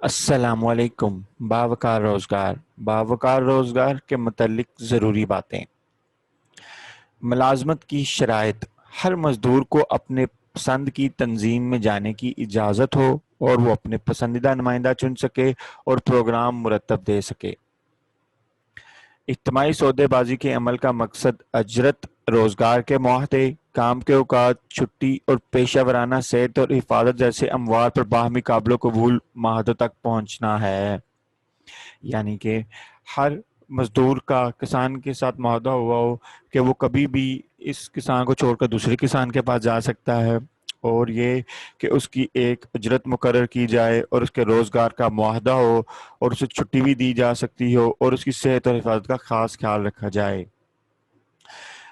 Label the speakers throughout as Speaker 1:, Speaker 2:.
Speaker 1: السلام علیکم۔ باوقار روزگار کے متعلق ضروری باتیں۔ ملازمت کی شرائط: ہر مزدور کو اپنے پسند کی تنظیم میں جانے کی اجازت ہو اور وہ اپنے پسندیدہ نمائندہ چن سکے اور پروگرام مرتب دے سکے۔ اجتماعی سودے بازی کے عمل کا مقصد اجرت، روزگار کے معاہدے، کام کے اوقات، چھٹی اور پیشہ ورانہ صحت اور حفاظت جیسے امور پر باہمی قابل قبول معاہدوں تک پہنچنا ہے۔ یعنی کہ ہر مزدور کا کسان کے ساتھ معاہدہ ہوا ہو کہ وہ کبھی بھی اس کسان کو چھوڑ کر دوسرے کسان کے پاس جا سکتا ہے، اور یہ کہ اس کی ایک اجرت مقرر کی جائے اور اس کے روزگار کا معاہدہ ہو اور اسے چھٹی بھی دی جا سکتی ہو اور اس کی صحت اور حفاظت کا خاص خیال رکھا جائے۔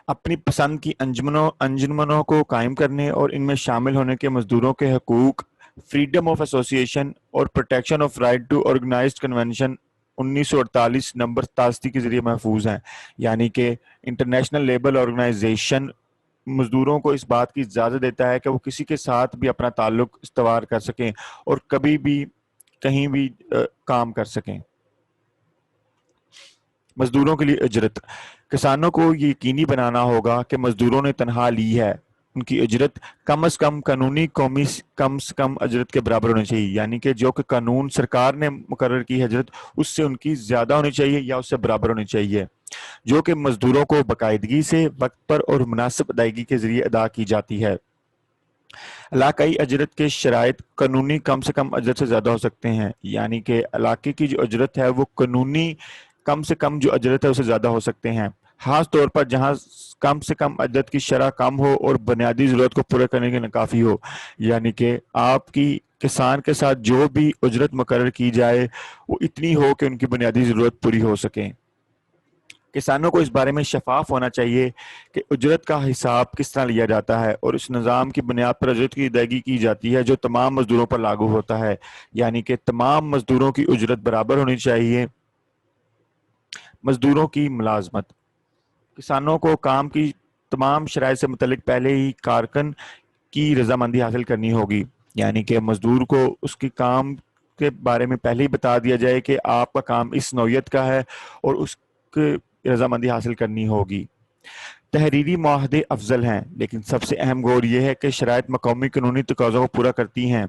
Speaker 1: اپنی پسند کی انجمنوں کو قائم کرنے اور ان میں شامل ہونے کے مزدوروں کے حقوق فریڈم آف ایسوسی ایشن اور protection of right to organised convention 1948 number 87 کے ذریعے محفوظ ہیں۔ یعنی کہ انٹرنیشنل لیبر آرگنائزیشن مزدوروں کو اس بات کی اجازت دیتا ہے کہ وہ کسی کے ساتھ بھی اپنا تعلق استوار کر سکیں اور کبھی بھی کہیں بھی کام کر سکیں۔ مزدوروں کے لیے اجرت: کسانوں کو یہ یقینی بنانا ہوگا کہ مزدوروں نے تنخواہ لی ہے، ان کی اجرت کم از کم قانونی قومی کم سے کم اجرت کے برابر ہونی چاہیے۔ یعنی کہ جو کہ قانون سرکار نے مقرر کی ہے اجرت، اس سے ان کی زیادہ ہونی چاہیے یا اس سے برابر ہونی چاہیے، جو کہ مزدوروں کو باقاعدگی سے وقت پر اور مناسب ادائیگی کے ذریعے ادا کی جاتی ہے۔ علاقائی اجرت کے شرائط قانونی کم سے کم اجرت سے زیادہ ہو سکتے ہیں۔ یعنی کہ علاقے کی جو اجرت ہے وہ قانونی کم سے کم جو اجرت ہے اسے زیادہ ہو سکتے ہیں، خاص طور پر جہاں کم سے کم اجرت کی شرح کم ہو اور بنیادی ضرورت کو پورا کرنے کے ناکافی ہو۔ یعنی کہ آپ کی کسان کے ساتھ جو بھی اجرت مقرر کی جائے وہ اتنی ہو کہ ان کی بنیادی ضرورت پوری ہو سکے۔ کسانوں کو اس بارے میں شفاف ہونا چاہیے کہ اجرت کا حساب کس طرح لیا جاتا ہے اور اس نظام کی بنیاد پر اجرت کی ادائیگی کی جاتی ہے جو تمام مزدوروں پر لاگو ہوتا ہے۔ یعنی کہ تمام مزدوروں کی اجرت برابر ہونی چاہیے۔ مزدوروں کی ملازمت: کسانوں کو کام کی تمام شرائط سے متعلق پہلے ہی کارکن کی رضامندی حاصل کرنی ہوگی۔ یعنی کہ مزدور کو اس کی کام کے بارے میں پہلے ہی بتا دیا جائے کہ آپ کا کام اس نوعیت کا ہے اور اس کی رضامندی حاصل کرنی ہوگی۔ تحریری معاہدے افضل ہیں، لیکن سب سے اہم غور یہ ہے کہ شرائط مقامی قانونی تقاضوں کو پورا کرتی ہیں۔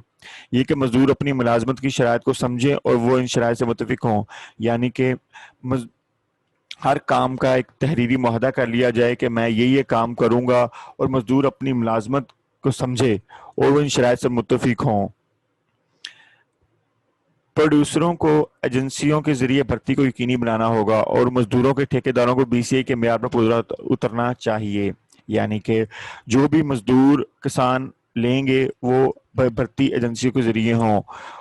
Speaker 1: یہ کہ مزدور اپنی ملازمت کی شرائط کو سمجھیں اور وہ ان شرائط سے متفق ہوں۔ یعنی کہ ہر کام کا ایک تحریری معاہدہ کر لیا جائے کہ میں یہ کام کروں گا اور مزدور اپنی ملازمت کو سمجھے اور وہ ان شرائط سے متفق ہوں۔ پروڈیوسروں کو ایجنسیوں کے ذریعے بھرتی کو یقینی بنانا ہوگا اور مزدوروں کے ٹھیکیداروں کو BCI کے معیار پر پورا اترنا چاہیے۔ یعنی کہ جو بھی مزدور کسان لیں گے وہ بھرتی ایجنسیوں کے ذریعے ہوں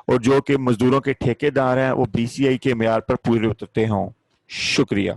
Speaker 1: اور جو کہ مزدوروں کے ٹھیکیدار ہیں وہ BCI کے معیار پر پورے اترتے ہوں۔ شکریہ۔